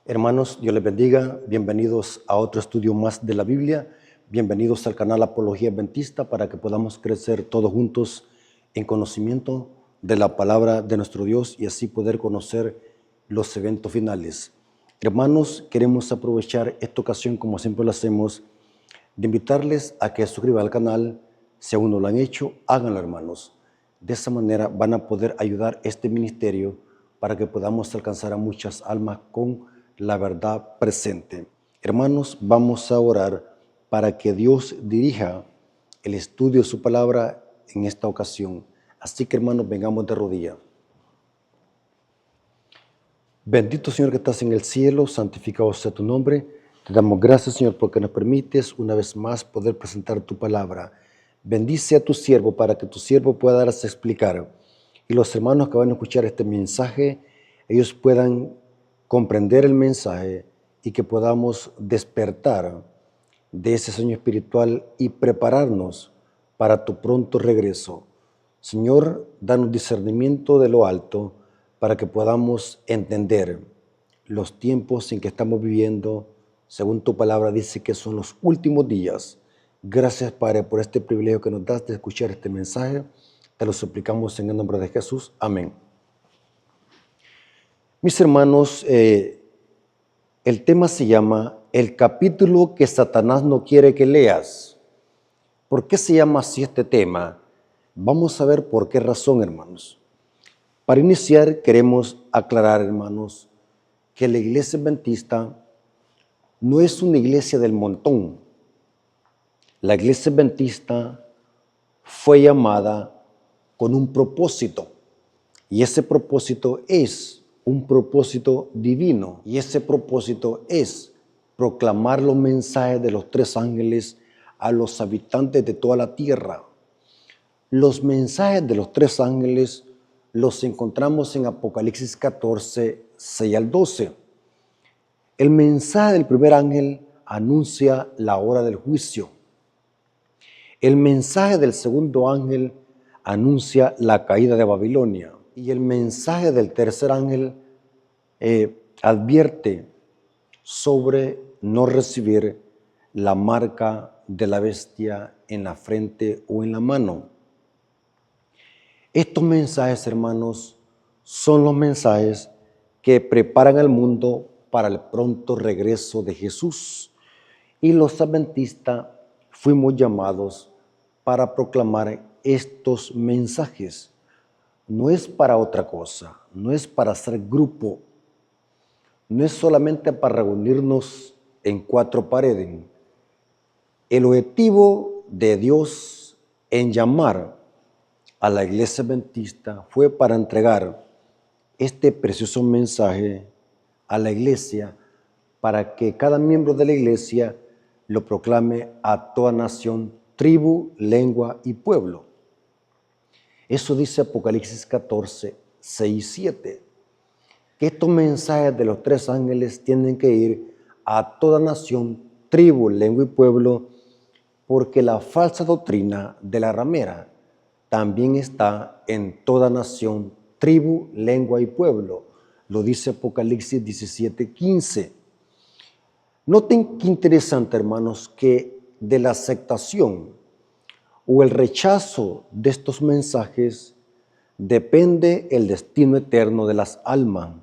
Hermanos, Dios les bendiga. Bienvenidos a otro estudio más de la Biblia. Bienvenidos al canal Apología Adventista para que podamos crecer todos juntos en conocimiento de la palabra de nuestro Dios y así poder conocer los eventos finales. Hermanos, queremos aprovechar esta ocasión, como siempre lo hacemos, de invitarles a que se suscriban al canal. Si aún no lo han hecho, háganlo, hermanos. De esa manera van a poder ayudar a este ministerio para que podamos alcanzar a muchas almas con la verdad presente. Hermanos, vamos a orar para que Dios dirija el estudio de su palabra en esta ocasión. Así que, hermanos, vengamos de rodillas. Bendito Señor que estás en el cielo, santificado sea tu nombre. Te damos gracias, Señor, porque nos permites una vez más poder presentar tu palabra. Bendice a tu siervo para que tu siervo pueda darse a explicar. Y los hermanos que van a escuchar este mensaje, ellos puedan comprender el mensaje y que podamos despertar de ese sueño espiritual y prepararnos para tu pronto regreso. Señor, danos discernimiento de lo alto para que podamos entender los tiempos en que estamos viviendo. Según tu palabra dice que son los últimos días. Gracias, Padre, por este privilegio que nos das de escuchar este mensaje. Te lo suplicamos en el nombre de Jesús. Amén. Mis hermanos, el tema se llama El capítulo que Satanás no quiere que leas. ¿Por qué se llama así este tema? Vamos a ver por qué razón, hermanos. Para iniciar, queremos aclarar, hermanos, que la iglesia adventista no es una iglesia del montón. La iglesia adventista fue llamada con un propósito, y ese propósito es un propósito divino, y ese propósito es proclamar los mensajes de los tres ángeles a los habitantes de toda la tierra. Los mensajes de los tres ángeles los encontramos en Apocalipsis 14, 6 al 12. El mensaje del primer ángel anuncia la hora del juicio. El mensaje del segundo ángel anuncia la caída de Babilonia. Y el mensaje del tercer ángel advierte sobre no recibir la marca de la bestia en la frente o en la mano. Estos mensajes, hermanos, son los mensajes que preparan al mundo para el pronto regreso de Jesús. Y los adventistas fuimos llamados para proclamar estos mensajes. No es para otra cosa, no es para hacer grupo, no es solamente para reunirnos en cuatro paredes. El objetivo de Dios en llamar a la iglesia adventista fue para entregar este precioso mensaje a la iglesia para que cada miembro de la iglesia lo proclame a toda nación, tribu, lengua y pueblo. Eso dice Apocalipsis 14, 6 y 7. Que estos mensajes de los tres ángeles tienen que ir a toda nación, tribu, lengua y pueblo, porque la falsa doctrina de la ramera también está en toda nación, tribu, lengua y pueblo. Lo dice Apocalipsis 17, 15. Noten qué interesante, hermanos, que de la aceptación o el rechazo de estos mensajes depende el destino eterno de las almas.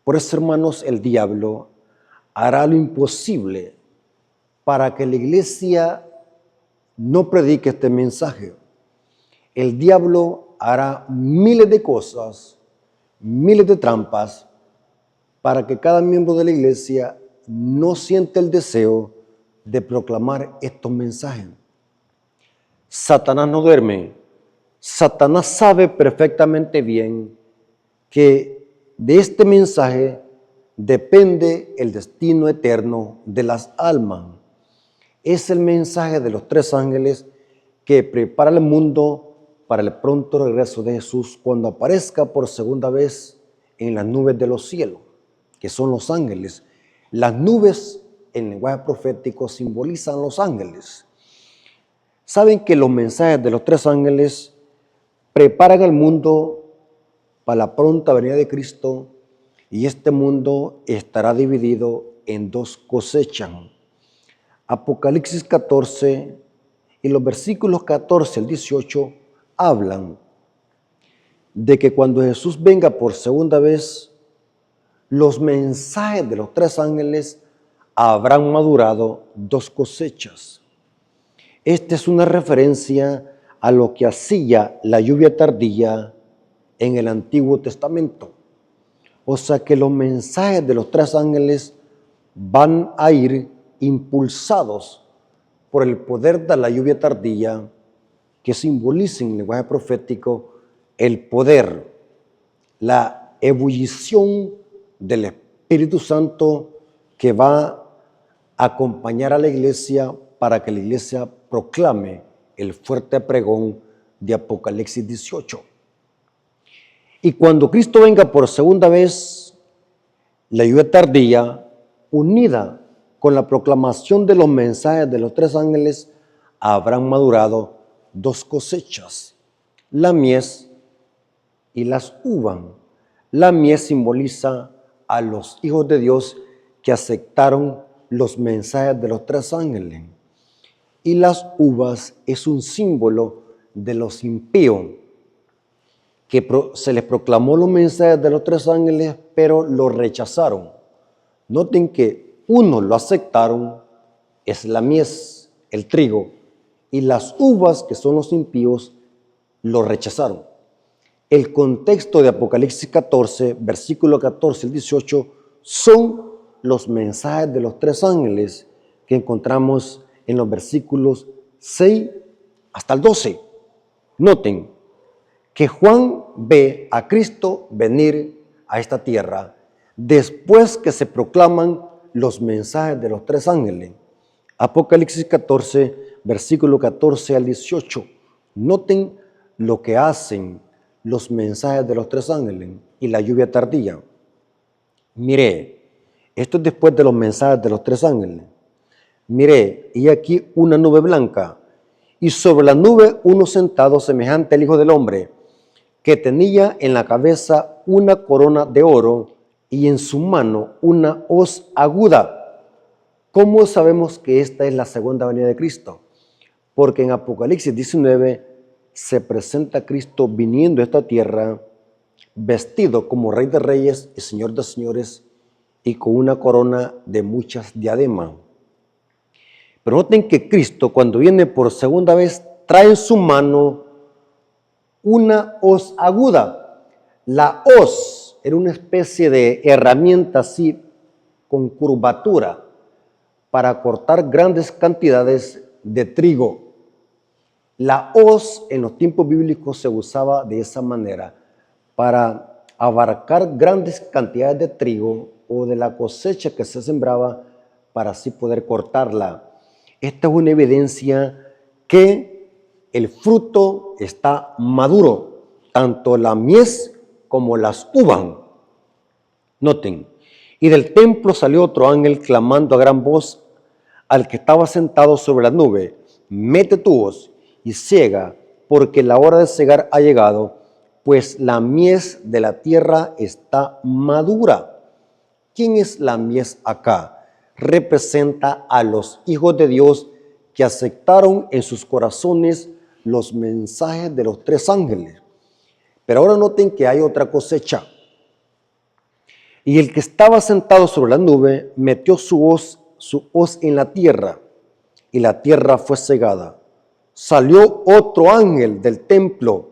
Por eso, hermanos, el diablo hará lo imposible para que la iglesia no predique este mensaje. El diablo hará miles de cosas, miles de trampas, para que cada miembro de la iglesia no sienta el deseo de proclamar estos mensajes. Satanás no duerme. Satanás sabe perfectamente bien que de este mensaje depende el destino eterno de las almas. Es el mensaje de los tres ángeles que prepara el mundo para el pronto regreso de Jesús cuando aparezca por segunda vez en las nubes de los cielos, que son los ángeles. Las nubes en lenguaje profético simbolizan los ángeles. Saben que los mensajes de los tres ángeles preparan al mundo para la pronta venida de Cristo y este mundo estará dividido en dos cosechas. Apocalipsis 14 y los versículos 14 al 18 hablan de que cuando Jesús venga por segunda vez, los mensajes de los tres ángeles habrán madurado dos cosechas. Esta es una referencia a lo que hacía la lluvia tardía en el Antiguo Testamento. O sea que los mensajes de los tres ángeles van a ir impulsados por el poder de la lluvia tardía, que simboliza en lenguaje profético el poder, la ebullición del Espíritu Santo que va a acompañar a la iglesia para que la iglesia proclame el fuerte pregón de Apocalipsis 18. Y cuando Cristo venga por segunda vez, la lluvia tardía, unida con la proclamación de los mensajes de los tres ángeles, habrán madurado dos cosechas, la mies y las uvas. La mies simboliza a los hijos de Dios que aceptaron los mensajes de los tres ángeles. Y las uvas es un símbolo de los impíos, que se les proclamó los mensajes de los tres ángeles, pero lo rechazaron. Noten que unos lo aceptaron, es la mies, el trigo, y las uvas, que son los impíos, lo rechazaron. El contexto de Apocalipsis 14, versículo 14 al 18, son los mensajes de los tres ángeles que encontramos en los versículos 6 hasta el 12. Noten que Juan ve a Cristo venir a esta tierra después que se proclaman los mensajes de los tres ángeles. Apocalipsis 14, versículo 14 al 18. Noten lo que hacen los mensajes de los tres ángeles y la lluvia tardía. Mire, esto es después de los mensajes de los tres ángeles. Mire, y aquí una nube blanca, y sobre la nube uno sentado semejante al Hijo del Hombre, que tenía en la cabeza una corona de oro y en su mano una hoz aguda. ¿Cómo sabemos que esta es la segunda venida de Cristo? Porque en Apocalipsis 19 se presenta Cristo viniendo a esta tierra vestido como Rey de Reyes y Señor de Señores y con una corona de muchas diademas. Pero noten que Cristo, cuando viene por segunda vez, trae en su mano una hoz aguda. La hoz era una especie de herramienta así con curvatura para cortar grandes cantidades de trigo. La hoz en los tiempos bíblicos se usaba de esa manera para abarcar grandes cantidades de trigo o de la cosecha que se sembraba para así poder cortarla. Esta es una evidencia que el fruto está maduro, tanto la mies como las uvas. Noten, y del templo salió otro ángel clamando a gran voz al que estaba sentado sobre la nube: mete tu hoz y ciega, porque la hora de cegar ha llegado, pues la mies de la tierra está madura. ¿Quién es la mies acá? Representa a los hijos de Dios que aceptaron en sus corazones los mensajes de los tres ángeles. Pero ahora noten que hay otra cosecha. Y el que estaba sentado sobre la nube metió su hoz en la tierra, y la tierra fue cegada. Salió otro ángel del templo.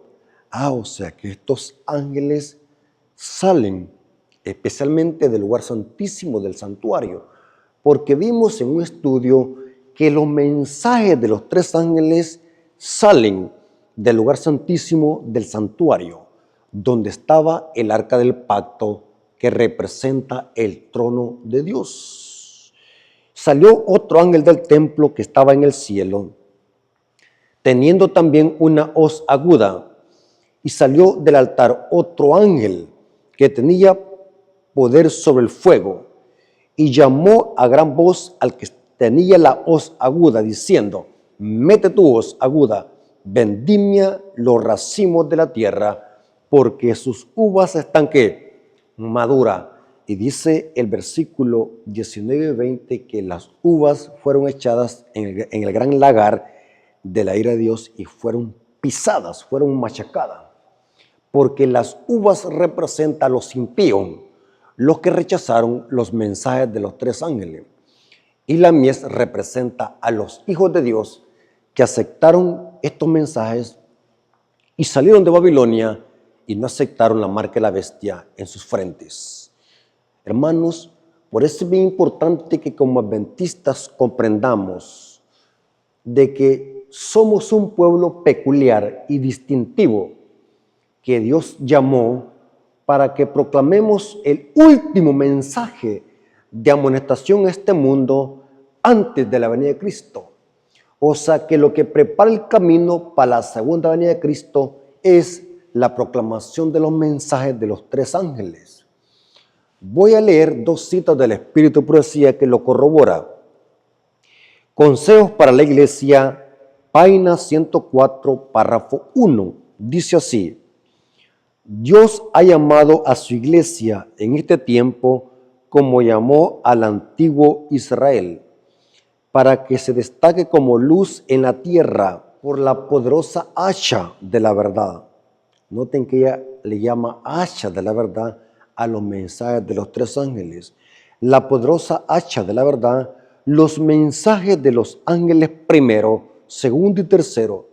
O sea que estos ángeles salen especialmente del lugar santísimo del santuario, porque vimos en un estudio que los mensajes de los tres ángeles salen del lugar santísimo del santuario, donde estaba el arca del pacto que representa el trono de Dios. Salió otro ángel del templo que estaba en el cielo, teniendo también una hoz aguda, y salió del altar otro ángel que tenía poder sobre el fuego, y llamó a gran voz al que tenía la hoz aguda, diciendo: mete tu hoz aguda, vendimia los racimos de la tierra, porque sus uvas están ¿qué? Maduras. Y dice el versículo 19 y 20 que las uvas fueron echadas en el gran lagar de la ira de Dios y fueron pisadas, fueron machacadas. Porque las uvas representan a los impíos, los que rechazaron los mensajes de los tres ángeles. Y la mies representa a los hijos de Dios que aceptaron estos mensajes y salieron de Babilonia y no aceptaron la marca de la bestia en sus frentes. Hermanos, por eso es bien importante que como adventistas comprendamos de que somos un pueblo peculiar y distintivo que Dios llamó para que proclamemos el último mensaje de amonestación a este mundo antes de la venida de Cristo. O sea que lo que prepara el camino para la segunda venida de Cristo es la proclamación de los mensajes de los tres ángeles. Voy a leer dos citas del Espíritu de Profecía que lo corrobora. Consejos para la Iglesia, página 104, párrafo 1. Dice así: Dios ha llamado a su iglesia en este tiempo como llamó al antiguo Israel, para que se destaque como luz en la tierra por la poderosa hacha de la verdad. Noten que ella le llama hacha de la verdad a los mensajes de los tres ángeles. La poderosa hacha de la verdad, los mensajes de los ángeles primero, segundo y tercero,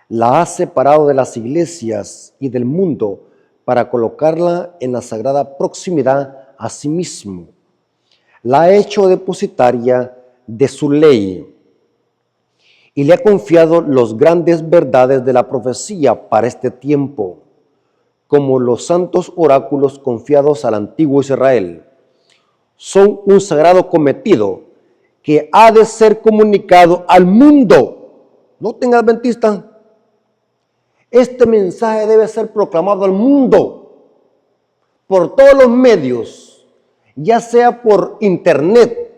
la ha separado de las iglesias y del mundo para colocarla en la sagrada proximidad a sí mismo. La ha hecho depositaria de su ley y le ha confiado las grandes verdades de la profecía para este tiempo, como los santos oráculos confiados al antiguo Israel. Son un sagrado cometido que ha de ser comunicado al mundo. Noten, adventistas, este mensaje debe ser proclamado al mundo por todos los medios, ya sea por internet,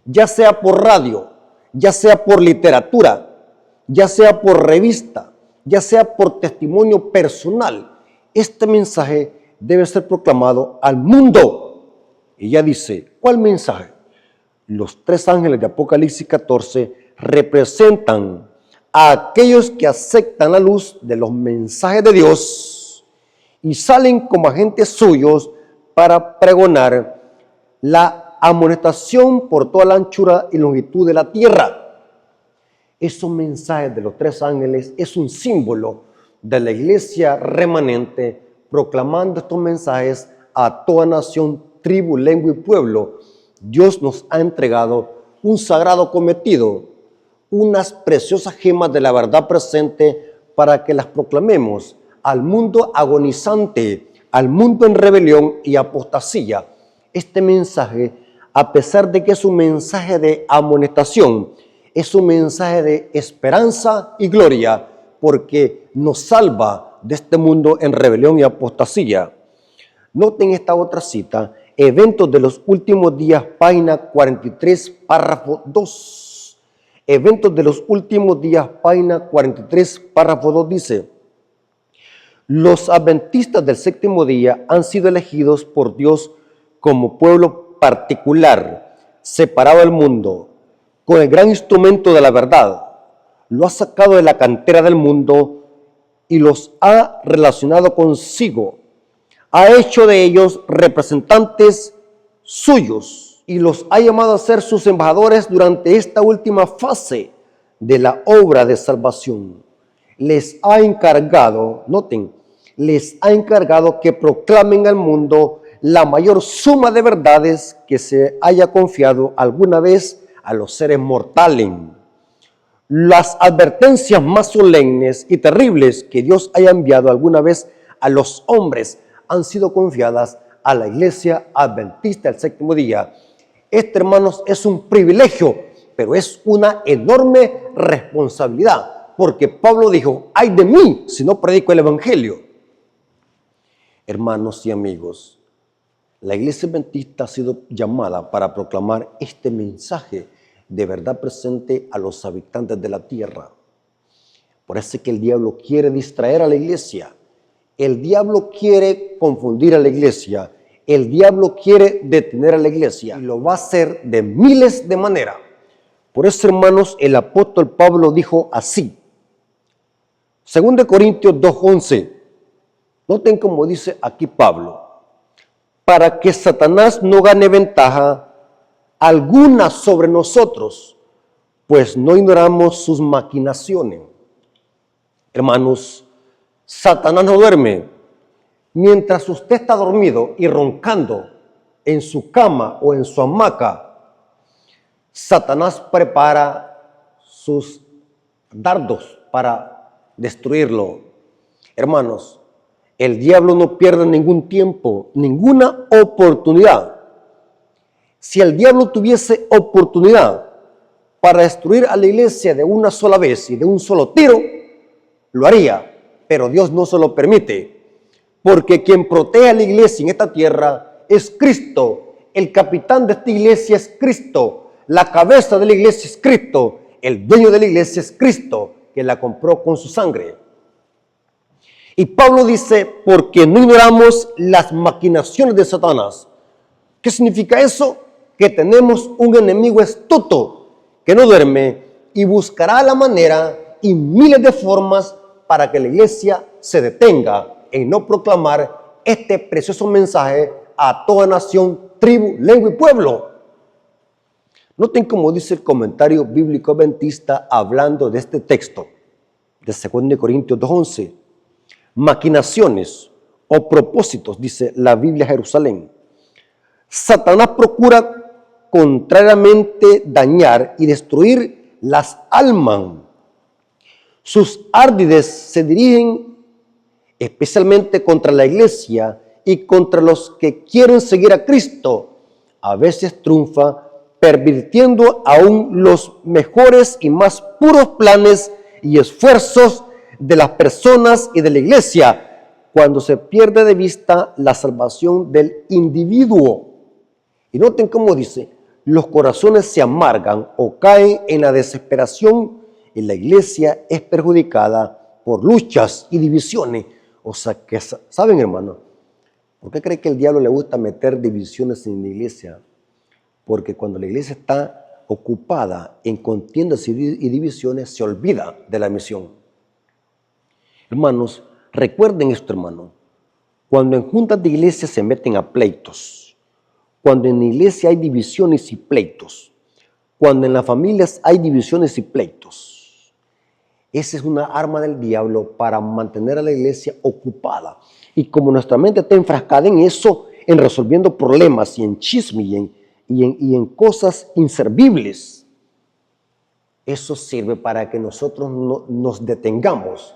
ya sea por radio, ya sea por literatura, ya sea por revista, ya sea por testimonio personal. Este mensaje debe ser proclamado al mundo. Y ya dice, ¿cuál mensaje? Los tres ángeles de Apocalipsis 14 representan a aquellos que aceptan la luz de los mensajes de Dios y salen como agentes suyos para pregonar la amonestación por toda la anchura y longitud de la tierra. Esos mensajes de los tres ángeles es un símbolo de la iglesia remanente proclamando estos mensajes a toda nación, tribu, lengua y pueblo. Dios nos ha entregado un sagrado cometido, unas preciosas gemas de la verdad presente para que las proclamemos al mundo agonizante, al mundo en rebelión y apostasía. Este mensaje, a pesar de que es un mensaje de amonestación, es un mensaje de esperanza y gloria, porque nos salva de este mundo en rebelión y apostasía. Noten esta otra cita, Eventos de los últimos días, página 43, párrafo 2. Eventos de los últimos días, página 43, párrafo 2 dice: los adventistas del séptimo día han sido elegidos por Dios como pueblo particular, separado del mundo, con el gran instrumento de la verdad. Lo ha sacado de la cantera del mundo y los ha relacionado consigo. Ha hecho de ellos representantes suyos y los ha llamado a ser sus embajadores durante esta última fase de la obra de salvación. Les ha encargado, noten, les ha encargado que proclamen al mundo la mayor suma de verdades que se haya confiado alguna vez a los seres mortales. Las advertencias más solemnes y terribles que Dios haya enviado alguna vez a los hombres han sido confiadas a la iglesia adventista del séptimo día. Este, hermanos, es un privilegio, pero es una enorme responsabilidad, porque Pablo dijo, ay de mí si no predico el evangelio. Hermanos y amigos, la iglesia adventista ha sido llamada para proclamar este mensaje de verdad presente a los habitantes de la tierra. Por eso es que el diablo quiere distraer a la iglesia. El diablo quiere confundir a la iglesia. el diablo quiere detener a la iglesia y lo va a hacer de miles de maneras. Por eso, hermanos, el apóstol Pablo dijo así. 2 Corintios 2:11. Noten cómo dice aquí Pablo. Para que Satanás no gane ventaja alguna sobre nosotros, pues no ignoramos sus maquinaciones. Hermanos, Satanás no duerme. Mientras usted está dormido y roncando en su cama o en su hamaca, Satanás prepara sus dardos para destruirlo. Hermanos, el diablo no pierde ningún tiempo, ninguna oportunidad. Si el diablo tuviese oportunidad para destruir a la iglesia de una sola vez y de un solo tiro, lo haría, pero Dios no se lo permite, porque quien protege a la iglesia en esta tierra es Cristo. El capitán de esta iglesia es Cristo. La cabeza de la iglesia es Cristo. El dueño de la iglesia es Cristo, que la compró con su sangre. Y Pablo dice, porque no ignoramos las maquinaciones de Satanás. ¿Qué significa eso? Que tenemos un enemigo astuto que no duerme y buscará la manera y miles de formas para que la iglesia se detenga en no proclamar este precioso mensaje a toda nación, tribu, lengua y pueblo. Noten cómo dice el comentario bíblico adventista hablando de este texto de 2 Corintios 2:11. Maquinaciones o propósitos, dice la Biblia Jerusalén. Satanás procura contrariamente dañar y destruir las almas. Sus árdides se dirigen especialmente contra la iglesia y contra los que quieren seguir a Cristo. A veces triunfa pervirtiendo aún los mejores y más puros planes y esfuerzos de las personas y de la iglesia cuando se pierde de vista la salvación del individuo. Y noten cómo dice, los corazones se amargan o caen en la desesperación y la iglesia es perjudicada por luchas y divisiones. O sea que, ¿saben, hermano? ¿Por qué cree que el diablo le gusta meter divisiones en la iglesia? Porque cuando la iglesia está ocupada en contiendas y divisiones, se olvida de la misión. Hermanos, recuerden esto, hermano. Cuando en juntas de iglesia se meten a pleitos, cuando en la iglesia hay divisiones y pleitos, cuando en las familias hay divisiones y pleitos, esa es una arma del diablo para mantener a la iglesia ocupada. Y como nuestra mente está enfrascada en eso, en resolviendo problemas y en chisme y en cosas inservibles, eso sirve para que nosotros nos detengamos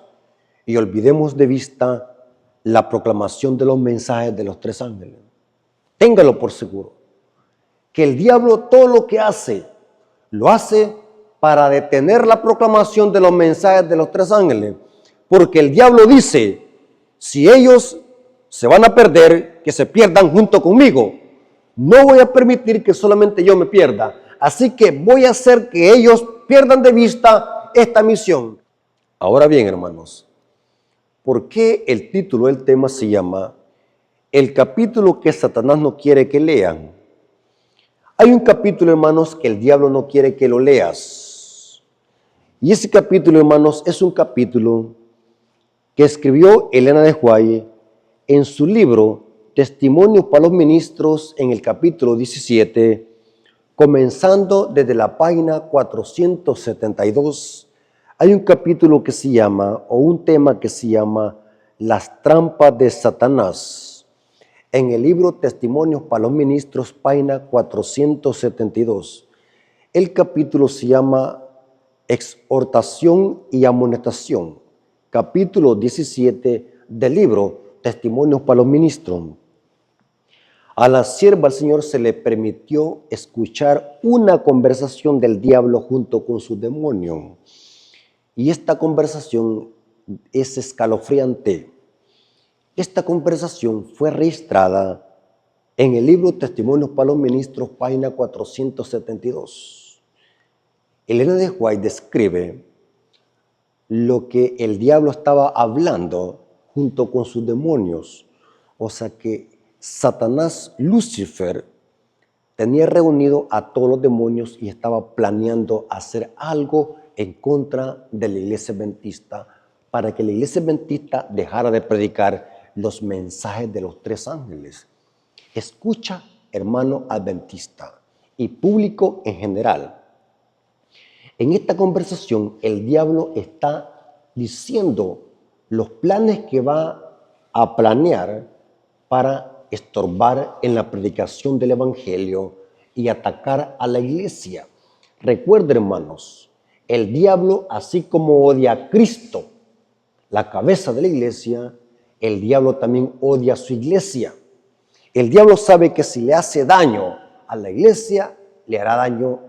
y olvidemos de vista la proclamación de los mensajes de los tres ángeles. Téngalo por seguro, que el diablo todo lo que hace, lo hace para detener la proclamación de los mensajes de los tres ángeles. Porque el diablo dice, si ellos se van a perder, que se pierdan junto conmigo. No voy a permitir que solamente yo me pierda. Así que voy a hacer que ellos pierdan de vista esta misión. Ahora bien, hermanos, ¿por qué el título del tema se llama El capítulo que Satanás no quiere que lean? Hay un capítulo, hermanos, que el diablo no quiere que lo leas. Y ese capítulo, hermanos, es un capítulo que escribió Elena de White en su libro Testimonios para los Ministros, en el capítulo 17, comenzando desde la página 472. Hay un capítulo que se llama, o un tema que se llama, Las trampas de Satanás. En el libro Testimonios para los Ministros, página 472. El capítulo se llama Exhortación y amonestación, capítulo 17 del libro Testimonios para los Ministros. A la sierva del Señor se le permitió escuchar una conversación del diablo junto con su demonio. Y esta conversación es escalofriante. Esta conversación fue registrada en el libro Testimonios para los Ministros, página 472. Elena de White describe lo que el diablo estaba hablando junto con sus demonios. O sea que Satanás, Lucifer, tenía reunido a todos los demonios y estaba planeando hacer algo en contra de la iglesia adventista para que la iglesia adventista dejara de predicar los mensajes de los 3 ángeles. Escucha, hermano adventista y público en general. En esta conversación el diablo está diciendo los planes que va a planear para estorbar en la predicación del evangelio y atacar a la iglesia. Recuerden, hermanos, el diablo, así como odia a Cristo, la cabeza de la iglesia, el diablo también odia a su iglesia. El diablo sabe que si le hace daño a la iglesia, le hará daño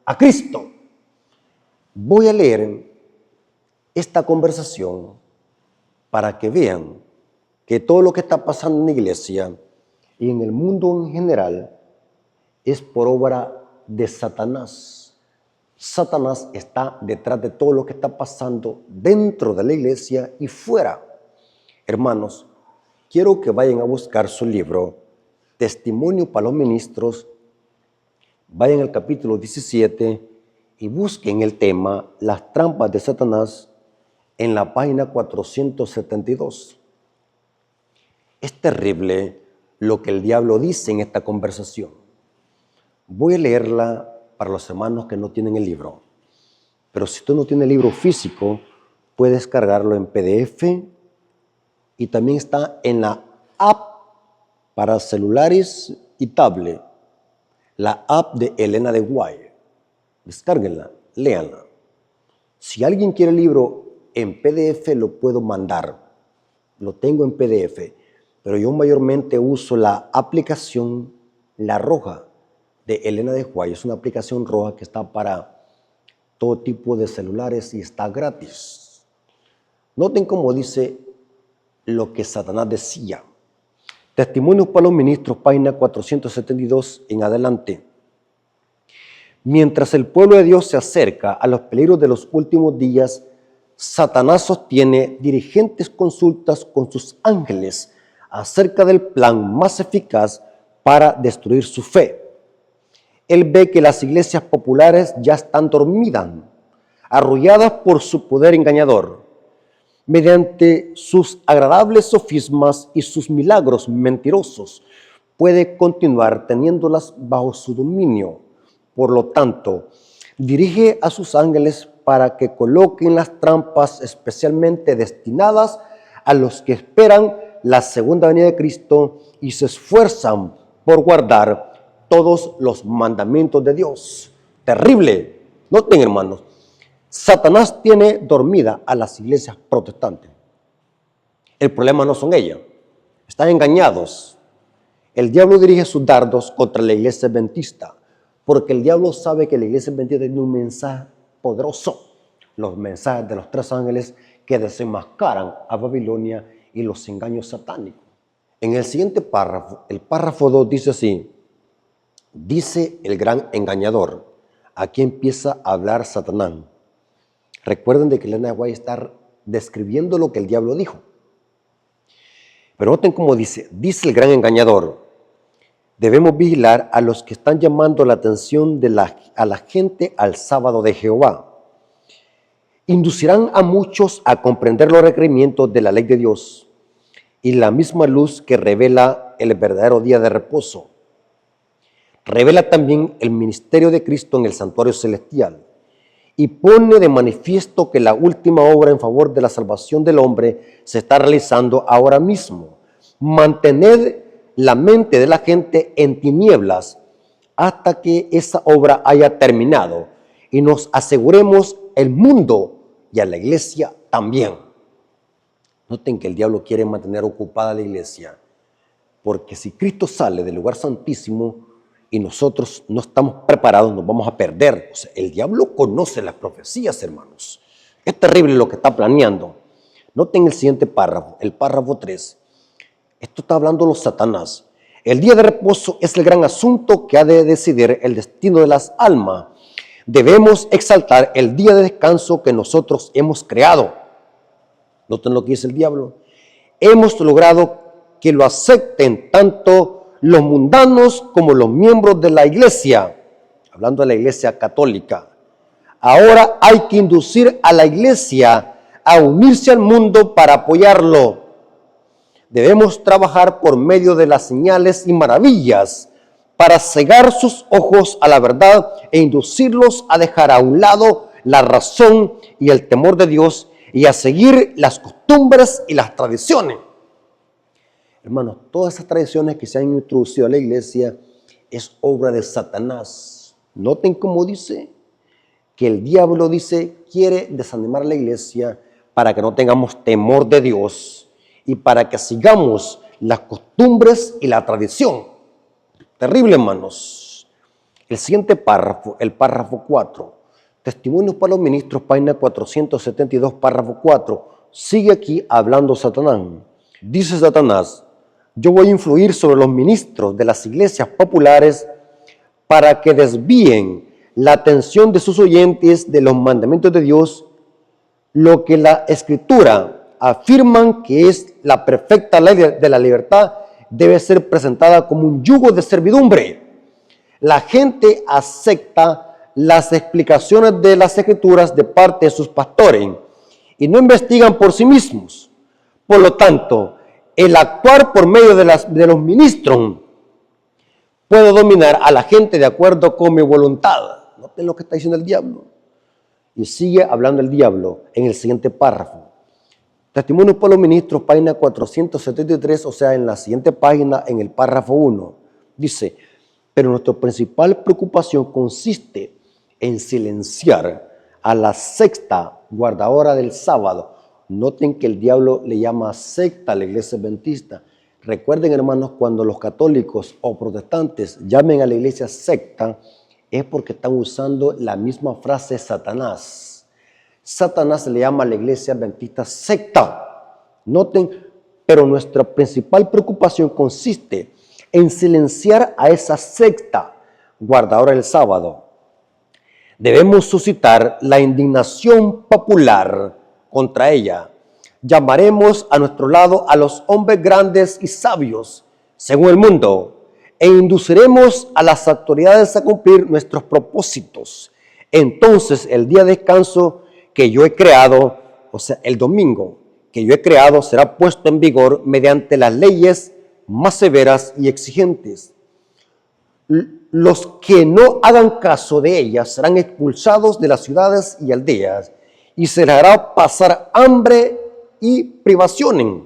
a Cristo. Voy a leer esta conversación para que vean que todo lo que está pasando en la iglesia y en el mundo en general es por obra de Satanás. Satanás está detrás de todo lo que está pasando dentro de la iglesia y fuera. Hermanos, quiero que vayan a buscar su libro Testimonio para los Ministros, vayan al capítulo 17 y busquen el tema Las trampas de Satanás en la página 472. Es terrible lo que el diablo dice en esta conversación. Voy a leerla para los hermanos que no tienen el libro. Pero si tú no tienes el libro físico, puedes cargarlo en PDF y también está en la app para celulares y tablet, la app de Elena de White. Descárguenla, léanla. Si alguien quiere el libro en PDF, lo puedo mandar. Lo tengo en PDF. Pero yo mayormente uso la aplicación La Roja de Elena de White. Es una aplicación roja que está para todo tipo de celulares y está gratis. Noten cómo dice lo que Satanás decía. Testimonios para los Ministros, página 472 en adelante. Mientras el pueblo de Dios se acerca a los peligros de los últimos días, Satanás sostiene dirigentes consultas con sus ángeles acerca del plan más eficaz para destruir su fe. Él ve que las iglesias populares ya están dormidas, arrulladas por su poder engañador. Mediante sus agradables sofismas y sus milagros mentirosos, puede continuar teniéndolas bajo su dominio. Por lo tanto, dirige a sus ángeles para que coloquen las trampas especialmente destinadas a los que esperan la segunda venida de Cristo y se esfuerzan por guardar todos los mandamientos de Dios. Terrible. Noten, hermanos, Satanás tiene dormida a las iglesias protestantes. El problema no son ellas. Están engañados. El diablo dirige sus dardos contra la iglesia adventista, porque el diablo sabe que la iglesia adventista tiene un mensaje poderoso. Los mensajes de los 3 ángeles que desenmascaran a Babilonia y los engaños satánicos. En el siguiente párrafo, el párrafo 2 dice así: dice el gran engañador. Aquí empieza a hablar Satanás. Recuerden de que Elena de White está describiendo lo que el diablo dijo. Pero noten cómo dice el gran engañador: debemos vigilar a los que están llamando la atención a la gente al sábado de Jehová. Inducirán a muchos a comprender los requerimientos de la ley de Dios y la misma luz que revela el verdadero día de reposo. Revela también el ministerio de Cristo en el santuario celestial y pone de manifiesto que la última obra en favor de la salvación del hombre se está realizando ahora mismo. Mantened la mente de la gente en tinieblas hasta que esa obra haya terminado y nos aseguremos el mundo y a la iglesia también. Noten que el diablo quiere mantener ocupada la iglesia, porque si Cristo sale del lugar santísimo y nosotros no estamos preparados, nos vamos a perder. O sea, el diablo conoce las profecías, hermanos. Es terrible lo que está planeando. Noten el siguiente párrafo, el párrafo 3. Esto está hablando los Satanás. El día de reposo es el gran asunto que ha de decidir el destino de las almas. Debemos exaltar el día de descanso que nosotros hemos creado. Noten lo que dice el diablo. Hemos logrado que lo acepten tanto los mundanos como los miembros de la iglesia, hablando de la iglesia católica. Ahora hay que inducir a la iglesia a unirse al mundo para apoyarlo. Debemos trabajar por medio de las señales y maravillas para cegar sus ojos a la verdad e inducirlos a dejar a un lado la razón y el temor de Dios y a seguir las costumbres y las tradiciones. Hermanos, todas esas tradiciones que se han introducido a la iglesia es obra de Satanás. Noten cómo dice que el diablo quiere desanimar a la iglesia para que no tengamos temor de Dios y para que sigamos las costumbres y la tradición. Terrible, hermanos. El siguiente párrafo, el párrafo 4. Testimonios para los ministros, página 472, párrafo 4. Sigue aquí hablando Satanás. Dice Satanás: yo voy a influir sobre los ministros de las iglesias populares para que desvíen la atención de sus oyentes de los mandamientos de Dios, lo que la Escritura afirman que es la perfecta ley de la libertad debe ser presentada como un yugo de servidumbre. La gente acepta las explicaciones de las Escrituras de parte de sus pastores y no investigan por sí mismos. Por lo tanto, el actuar por medio de los ministros puede dominar a la gente de acuerdo con mi voluntad. Noten lo que está diciendo el diablo. Y sigue hablando el diablo en el siguiente párrafo. Testimonios para los ministros, página 473, o sea, en la siguiente página, en el párrafo 1. Dice: pero nuestra principal preocupación consiste en silenciar a la secta guardadora del sábado. Noten que el diablo le llama secta a la iglesia adventista. Recuerden, hermanos, cuando los católicos o protestantes llamen a la iglesia secta, es porque están usando la misma frase Satanás. Satanás le llama a la iglesia adventista secta. Noten, pero nuestra principal preocupación consiste en silenciar a esa secta guardadora del sábado. Debemos suscitar la indignación popular contra ella. Llamaremos a nuestro lado a los hombres grandes y sabios, según el mundo, e induciremos a las autoridades a cumplir nuestros propósitos. Entonces el día de descanso que yo he creado, o sea, el domingo que yo he creado, será puesto en vigor mediante las leyes más severas y exigentes. Los que no hagan caso de ellas serán expulsados de las ciudades y aldeas y se les hará pasar hambre y privaciones.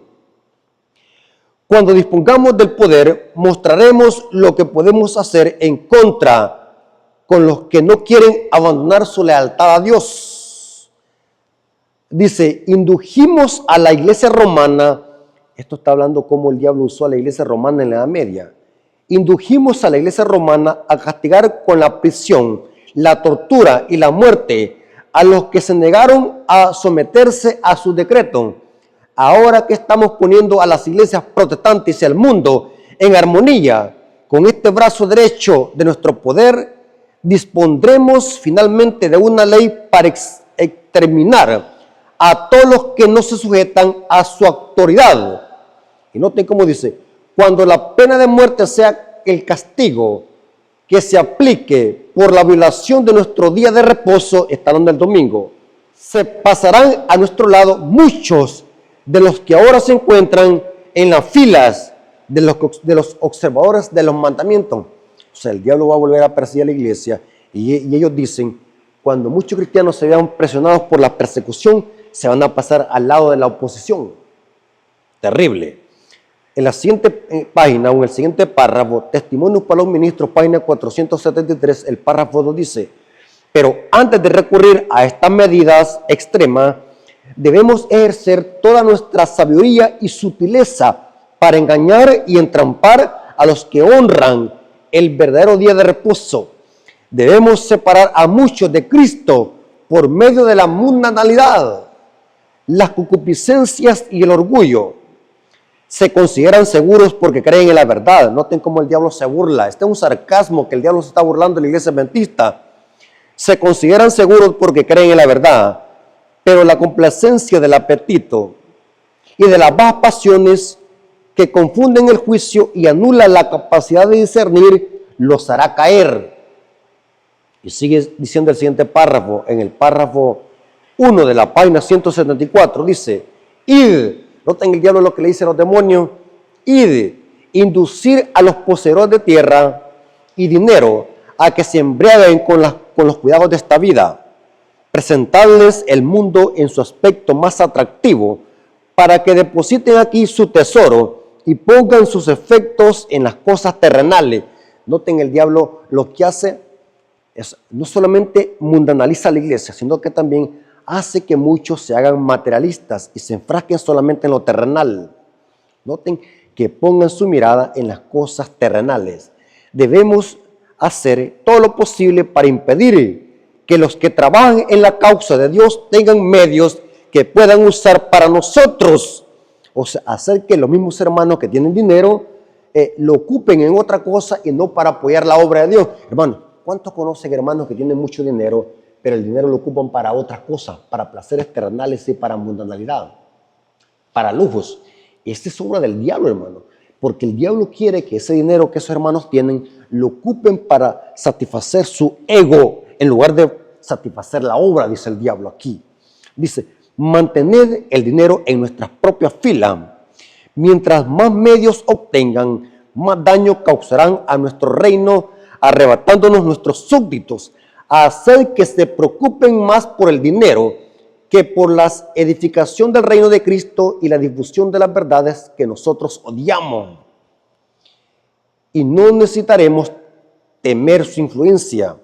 Cuando dispongamos del poder, mostraremos lo que podemos hacer en contra con los que no quieren abandonar su lealtad a Dios. Dice: indujimos a la iglesia romana, esto está hablando cómo el diablo usó a la iglesia romana en la Edad Media. Indujimos a la iglesia romana a castigar con la prisión, la tortura y la muerte a los que se negaron a someterse a su decreto. Ahora que estamos poniendo a las iglesias protestantes y al mundo en armonía con este brazo derecho de nuestro poder, dispondremos finalmente de una ley para exterminar a todos los que no se sujetan a su autoridad. Y noten cómo dice: cuando la pena de muerte sea el castigo que se aplique por la violación de nuestro día de reposo, está hablando del domingo, se pasarán a nuestro lado muchos de los que ahora se encuentran en las filas de los observadores de los mandamientos. O sea, el diablo va a volver a perseguir a la iglesia y ellos dicen: cuando muchos cristianos se vean presionados por la persecución, se van a pasar al lado de la oposición. Terrible. En la siguiente página o en el siguiente párrafo, Testimonios para los ministros, página 473, el párrafo 2 dice: pero antes de recurrir a estas medidas extremas, debemos ejercer toda nuestra sabiduría y sutileza para engañar y entrampar a los que honran el verdadero día de reposo. Debemos separar a muchos de Cristo por medio de la mundanalidad, las concupiscencias y el orgullo. Se consideran seguros porque creen en la verdad. Noten cómo el diablo se burla. Este es un sarcasmo que el diablo se está burlando de la iglesia adventista. Se consideran seguros porque creen en la verdad, pero la complacencia del apetito y de las bajas pasiones que confunden el juicio y anulan la capacidad de discernir, los hará caer. Y sigue diciendo el siguiente párrafo, en el párrafo 1 de la página 174, dice, id, noten el diablo lo que le dice a los demonios, id, inducir a los poseedores de tierra y dinero a que se embriaguen con los cuidados de esta vida, presentarles el mundo en su aspecto más atractivo, para que depositen aquí su tesoro y pongan sus efectos en las cosas terrenales. Noten, el diablo lo que hace es no solamente mundanaliza a la iglesia, sino que también hace que muchos se hagan materialistas y se enfrasquen solamente en lo terrenal. Noten que pongan su mirada en las cosas terrenales. Debemos hacer todo lo posible para impedir que los que trabajan en la causa de Dios tengan medios que puedan usar para nosotros. O sea, hacer que los mismos hermanos que tienen dinero lo ocupen en otra cosa y no para apoyar la obra de Dios. Hermanos, ¿cuántos conocen hermanos que tienen mucho dinero, pero el dinero lo ocupan para otras cosas, para placeres terrenales y para mundanalidad, para lujos? Esta es obra del diablo, hermano, porque el diablo quiere que ese dinero que esos hermanos tienen lo ocupen para satisfacer su ego, en lugar de satisfacer la obra, dice el diablo aquí. Dice, mantened el dinero en nuestras propias filas. Mientras más medios obtengan, más daño causarán a nuestro reino, arrebatándonos nuestros súbditos, a hacer que se preocupen más por el dinero que por la edificación del reino de Cristo y la difusión de las verdades que nosotros odiamos. Y no necesitaremos temer su influencia,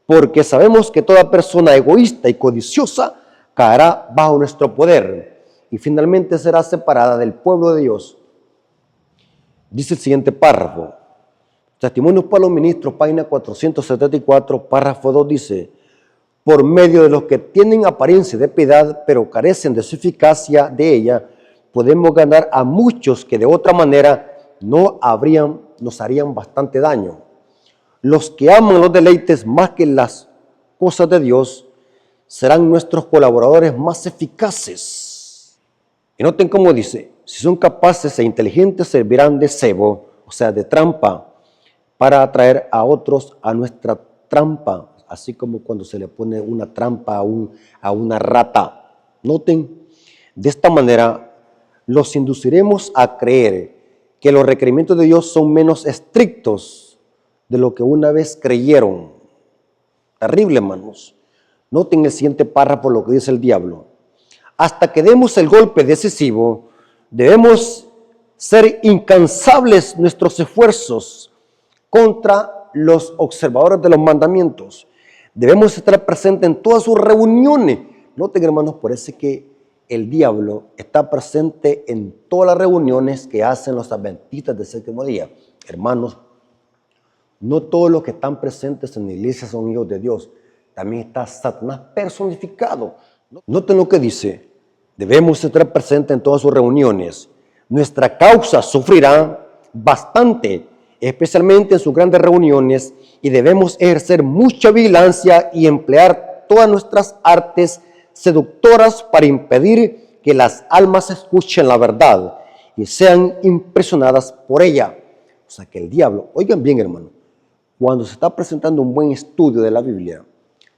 porque sabemos que toda persona egoísta y codiciosa caerá bajo nuestro poder y finalmente será separada del pueblo de Dios. Dice el siguiente párrafo, Testimonios para los Ministros, página 474, párrafo 2, dice, por medio de los que tienen apariencia de piedad, pero carecen de su eficacia de ella, podemos ganar a muchos que de otra manera nos harían bastante daño. Los que aman los deleites más que las cosas de Dios serán nuestros colaboradores más eficaces. Y noten cómo dice, si son capaces e inteligentes, servirán de cebo, o sea, de trampa, para atraer a otros a nuestra trampa, así como cuando se le pone una trampa a una rata. Noten, de esta manera los induciremos a creer que los requerimientos de Dios son menos estrictos de lo que una vez creyeron. Terrible, hermanos. Noten el siguiente párrafo lo que dice el diablo. Hasta que demos el golpe decisivo, debemos ser incansables nuestros esfuerzos contra los observadores de los mandamientos. Debemos estar presentes en todas sus reuniones. Noten, hermanos, por eso es que el diablo está presente en todas las reuniones que hacen los adventistas del séptimo día. Hermanos, no todos los que están presentes en la iglesia son hijos de Dios. También está Satanás personificado. Noten lo que dice. Debemos estar presentes en todas sus reuniones. Nuestra causa sufrirá bastante, especialmente en sus grandes reuniones, y debemos ejercer mucha vigilancia y emplear todas nuestras artes seductoras para impedir que las almas escuchen la verdad y sean impresionadas por ella. O sea que el diablo, oigan bien, hermano, cuando se está presentando un buen estudio de la Biblia,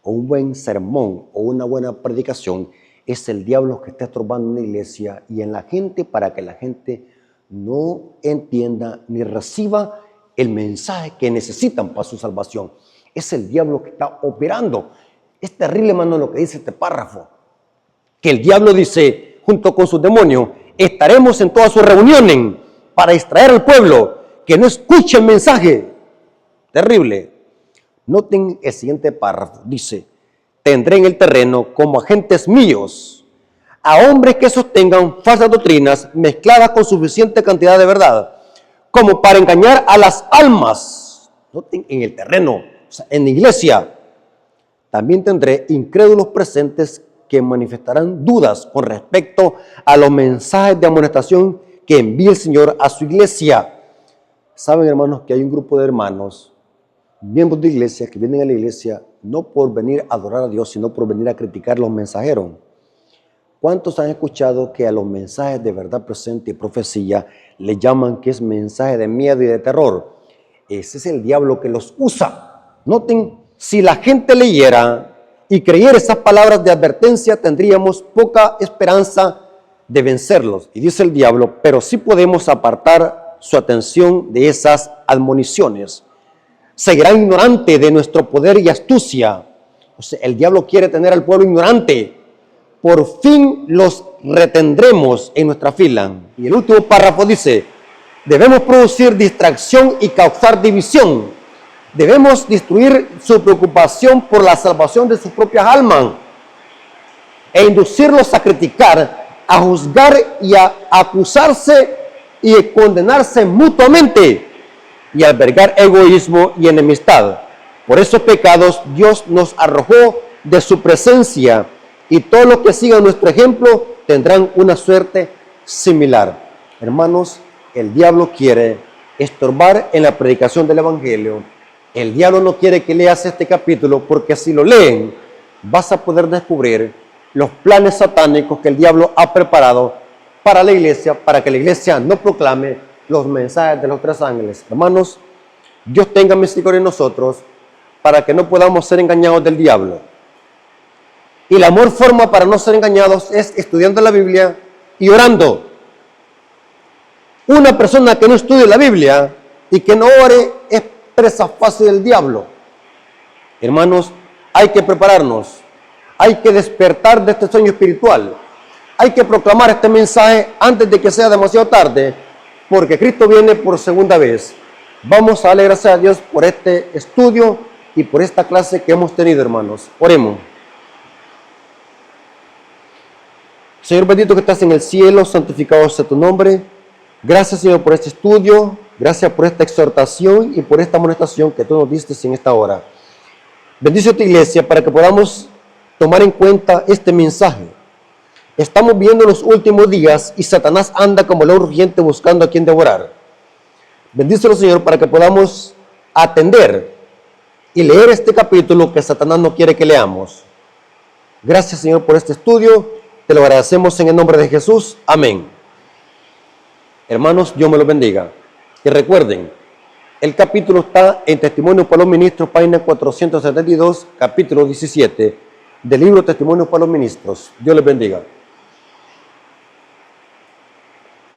o un buen sermón, o una buena predicación, es el diablo que está estorbando en la iglesia y en la gente para que la gente no entienda ni reciba el mensaje que necesitan para su salvación. Es el diablo que está operando. Es terrible, hermano, lo que dice este párrafo. Que el diablo dice, junto con sus demonios, estaremos en todas sus reuniones para distraer al pueblo, que no escuche el mensaje. Terrible. Noten el siguiente párrafo. Dice, tendré en el terreno como agentes míos a hombres que sostengan falsas doctrinas mezcladas con suficiente cantidad de verdad, como para engañar a las almas. Noten, en el terreno, o sea, en la iglesia. También tendré incrédulos presentes que manifestarán dudas con respecto a los mensajes de amonestación que envía el Señor a su iglesia. Saben, hermanos, que hay un grupo de hermanos, miembros de iglesia, que vienen a la iglesia no por venir a adorar a Dios, sino por venir a criticar a los mensajeros. ¿Cuántos han escuchado que a los mensajes de verdad presente y profecía le llaman que es mensaje de miedo y de terror? Ese es el diablo que los usa. Noten, si la gente leyera y creyera esas palabras de advertencia, tendríamos poca esperanza de vencerlos. Y dice el diablo, pero sí podemos apartar su atención de esas admoniciones. Seguirán ignorante de nuestro poder y astucia. O sea, el diablo quiere tener al pueblo ignorante. Por fin los retendremos en nuestra fila. Y el último párrafo dice, debemos producir distracción y causar división. Debemos destruir su preocupación por la salvación de sus propias almas e inducirlos a criticar, a juzgar y a acusarse y a condenarse mutuamente y albergar egoísmo y enemistad. Por esos pecados Dios nos arrojó de su presencia y todos los que sigan nuestro ejemplo tendrán una suerte similar. Hermanos, el diablo quiere estorbar en la predicación del evangelio. El diablo no quiere que leas este capítulo porque si lo leen vas a poder descubrir los planes satánicos que el diablo ha preparado para la iglesia, para que la iglesia no proclame los mensajes de los tres ángeles. Hermanos, Dios tenga misericordia de nosotros para que no podamos ser engañados del diablo. Y la mejor forma para no ser engañados es estudiando la Biblia y orando. Una persona que no estudie la Biblia y que no ore es presa fácil del diablo. Hermanos, hay que prepararnos, hay que despertar de este sueño espiritual, hay que proclamar este mensaje antes de que sea demasiado tarde, porque Cristo viene por segunda vez. Vamos a darle gracias a Dios por este estudio y por esta clase que hemos tenido, hermanos. Oremos. Señor bendito que estás en el cielo, santificado sea tu nombre. Gracias, Señor, por este estudio. Gracias por esta exhortación y por esta amonestación que tú nos diste en esta hora. Bendice a tu iglesia para que podamos tomar en cuenta este mensaje. Estamos viendo los últimos días y Satanás anda como león rugiente buscando a quien devorar. Bendícelo, Señor, para que podamos atender y leer este capítulo que Satanás no quiere que leamos. Gracias, Señor, por este estudio. Te lo agradecemos en el nombre de Jesús. Amén. Hermanos, Dios me los bendiga. Y recuerden, el capítulo está en Testimonios para los Ministros, página 472, capítulo 17, del libro Testimonios para los Ministros. Dios les bendiga.